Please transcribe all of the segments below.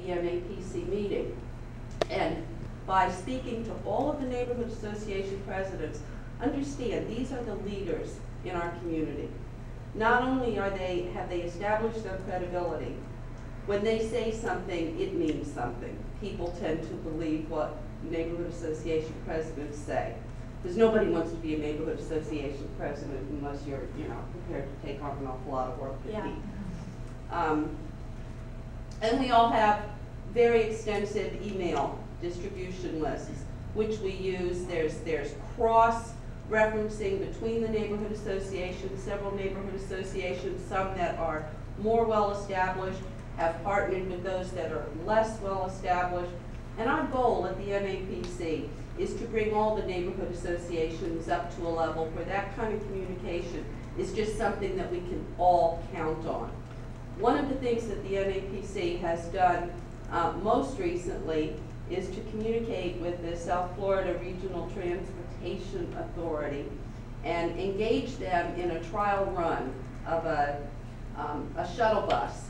the MAPC meeting. And by speaking to all of the neighborhood association presidents, understand these are the leaders in our community. Not only have they established their credibility, when they say something, it means something. People tend to believe what neighborhood association presidents say. Because nobody wants to be a neighborhood association president unless you're, prepared to take on an awful lot of work. Yeah. And we all have very extensive email distribution lists, which we use. There's cross-referencing between the neighborhood associations, several neighborhood associations, some that are more well-established, have partnered with those that are less well-established. And our goal at the MAPC is to bring all the neighborhood associations up to a level where that kind of communication is just something that we can all count on. One of the things that the MAPC has done most recently is to communicate with the South Florida Regional Transportation Authority and engage them in a trial run of a shuttle bus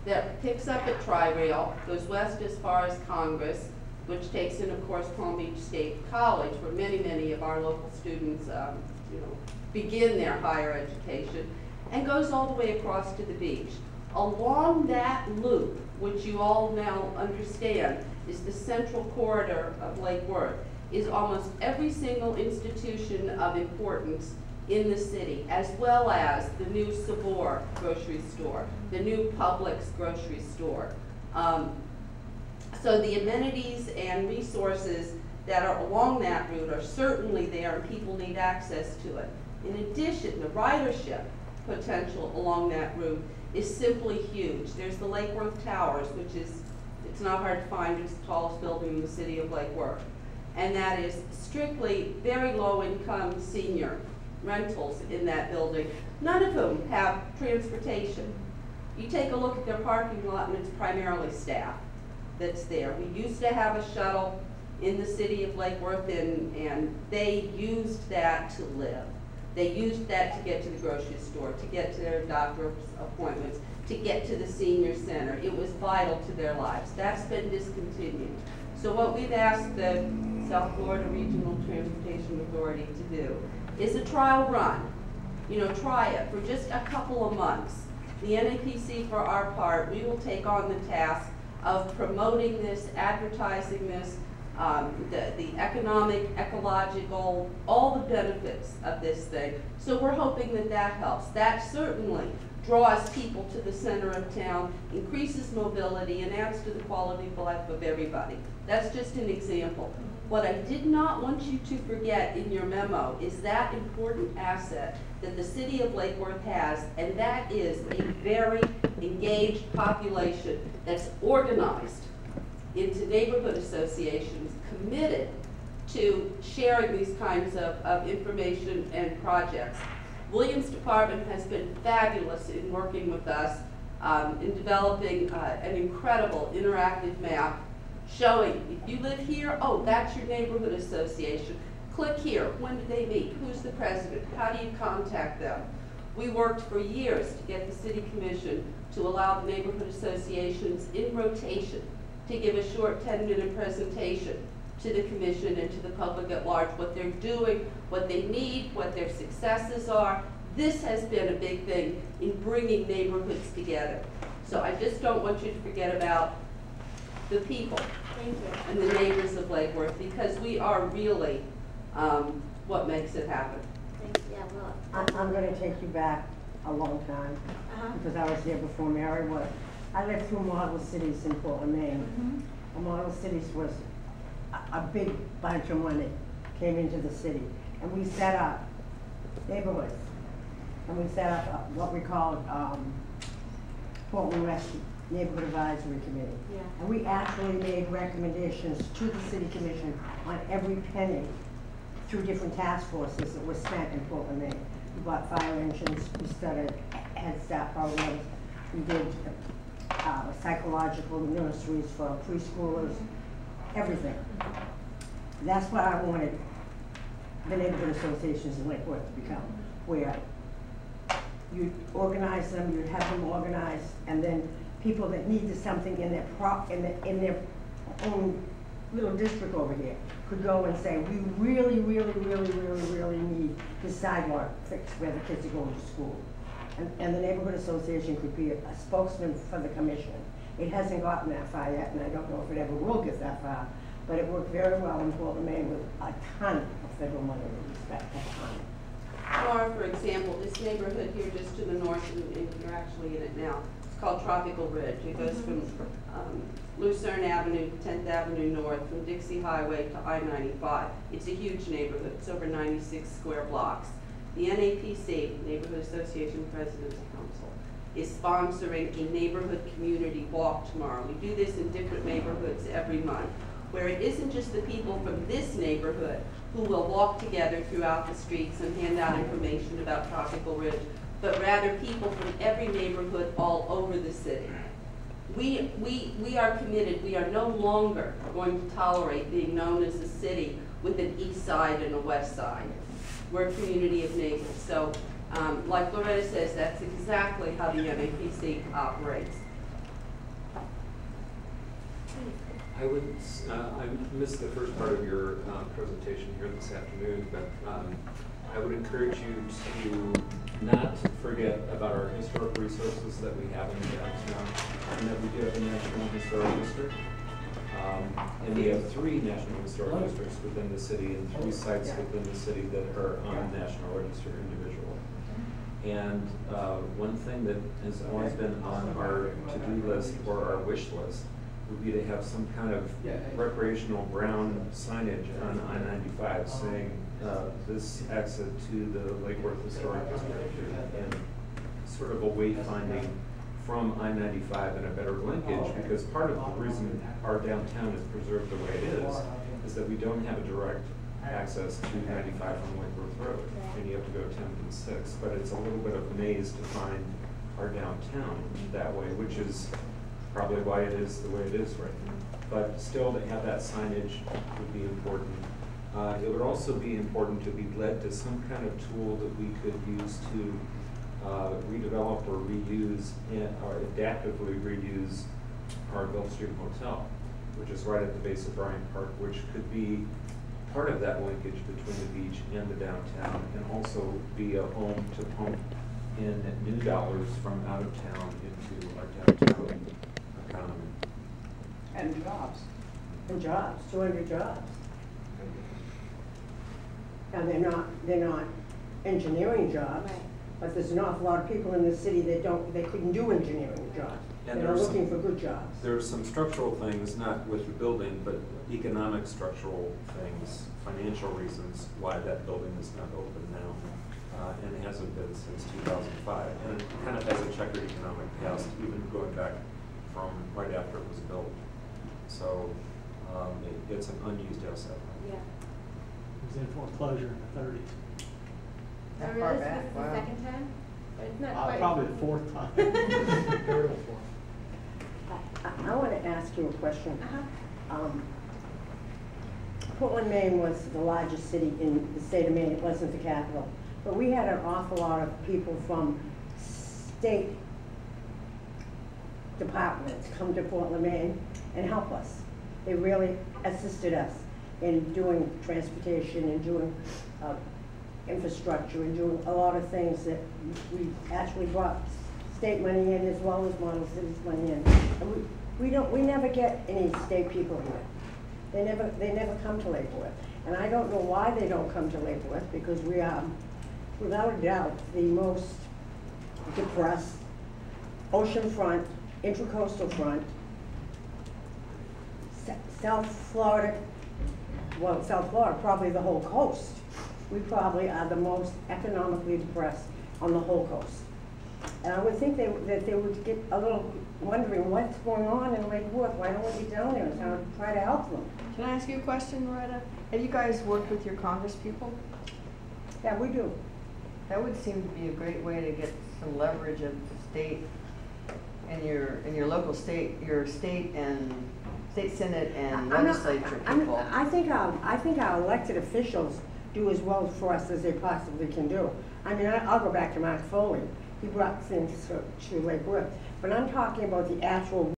that picks up at Tri-Rail, goes west as far as Congress, which takes in, of course, Palm Beach State College, where many of our local students begin their higher education, and goes all the way across to the beach. Along that loop, which you all now understand is the central corridor of Lake Worth, is almost every single institution of importance in the city, as well as the new Sabor grocery store, the new Publix grocery store. So the amenities and resources that are along that route are certainly there, and people need access to it. In addition, the ridership potential along that route is simply huge. There's the Lake Worth Towers, which is, it's not hard to find, it's the tallest building in the city of Lake Worth. And that is strictly very low-income senior rentals in that building, none of whom have transportation. You take a look at their parking lot and it's primarily staff that's there. We used to have a shuttle in the city of Lake Worth, and they used that to live. They used that to get to the grocery store, to get to their doctor's appointments, to get to the senior center. It was vital to their lives. That's been discontinued. So what we've asked the South Florida Regional Transportation Authority to do is a trial run. Try it for just a couple of months. The NAPC, for our part, we will take on the task of promoting this, advertising this, the economic, ecological, all the benefits of this thing. So we're hoping that that helps. That certainly draws people to the center of town, increases mobility, and adds to the quality of life of everybody. That's just an example. What I did not want you to forget in your memo is that important asset that the city of Lake Worth has, and that is a very engaged population that's organized into neighborhood associations, committed to sharing these kinds of information and projects. Williams Department has been fabulous in working with us in developing an incredible interactive map showing if you live here, oh, that's your neighborhood association. Click here, when do they meet, who's the president, how do you contact them? We worked for years to get the city commission to allow the neighborhood associations in rotation to give a short 10-minute presentation to the commission and to the public at large, what they're doing, what they need, what their successes are. This has been a big thing in bringing neighborhoods together. So I just don't want you to forget about the people and the neighbors of Lake Worth, because we are really what makes it happen. Yeah, well, I'm going to take you back a long time, because I was here before Mary was. I lived through Model Cities in Portland, Maine. And Model Cities was a big bunch of money came into the city. And we set up neighborhoods. And we set up what we called Portland West Neighborhood Advisory Committee. Yeah. And we actually made recommendations to the city commission on every penny through different task forces that were spent in Portland, Maine. We bought fire engines, we started Head Start programs, we did psychological nurseries for preschoolers, everything. That's what I wanted the neighborhood associations in Lake Worth to become, where you'd organize them, you'd have them organized, and then people that needed something in their in their own little district over here could go and say, we really need this sidewalk fixed where the kids are going to school. And the neighborhood association could be a spokesman for the commission. It hasn't gotten that far yet, and I don't know if it ever will get that far, but it worked very well in Portland, Maine with a ton of federal money with respect to a ton. Or, for example, this neighborhood here just to the north, and you're actually in it now, it's called Tropical Ridge. It goes from Lucerne Avenue, 10th Avenue North, from Dixie Highway to I-95. It's a huge neighborhood. It's over 96 square blocks. The NAPC, Neighborhood Association President's Council, is sponsoring a neighborhood community walk tomorrow. We do this in different neighborhoods every month, where it isn't just the people from this neighborhood who will walk together throughout the streets and hand out information about Tropical Ridge, but rather people from every neighborhood all over the city. We are committed. We are no longer going to tolerate being known as a city with an east side and a west side. We're a community of neighbors. So, like Loretta says, that's exactly how the NAPC operates. I missed the first part of your presentation here this afternoon, but I would encourage you to not forget about our historic resources that we have in downtown, and that we do have a National Historic District. And we have 3 National Historic Districts within the city and 3 sites within the city that are on the National Register individually. And one thing that has always been on our to-do list or our wish list would be to have some kind of recreational brown signage on I-95 saying this exit to the Lake Worth Historic District, and sort of a wayfinding from I-95 and a better linkage, because part of the reason our downtown is preserved the way it is that we don't have a direct access to 95 from Lake Worth Road, and you have to go 10th and 6th, but it's a little bit of a maze to find our downtown that way, which is probably why it is the way it is right now. But still, to have that signage would be important. It would also be important to be led to some kind of tool that we could use to redevelop or reuse or adaptively reuse our Gulf Street Hotel, which is right at the base of Bryant Park, which could be part of that linkage between the beach and the downtown, and also be a home to pump in new dollars from out of town into our downtown economy. And jobs. And jobs, 200 jobs. And they're not engineering jobs, right, but there's an awful lot of people in the city that couldn't do engineering jobs. And they're looking for good jobs. There are some structural things, not with the building, but economic structural things, financial reasons why that building is not open now, and it hasn't been since 2005. And it kind of has a checkered economic past, even going back from right after it was built. So it's an unused asset. Yeah. It was in foreclosure in the 30s. That far back? This is the second time? But it's not quite. Probably the 4th time. Third or 4th. I want to ask you a question. Portland, Maine was the largest city in the state of Maine. It wasn't the capital. But we had an awful lot of people from state departments come to Portland, Maine and help us. They really assisted us in doing transportation and doing infrastructure and doing a lot of things that we actually brought state money in as well as model cities money in. And we never get any state people here. They never come to Lake Worth. And I don't know why they don't come to Lake Worth, because we are, without a doubt, the most depressed oceanfront, intracoastal front, South Florida, well, South Florida, probably the whole coast. We probably are the most economically depressed on the whole coast. And I would think that they would get a little wondering what's going on in Lake Worth. Why don't we get down there and try to help them? Can I ask you a question, Loretta? Have you guys worked with your Congress people? Yeah, we do. That would seem to be a great way to get some leverage of the state and your local state, your state and state senate and legislature people. I think our elected officials do as well for us as they possibly can do. I mean, I'll go back to Mark Foley. he brought things to Lake Worth. But I'm talking about the actual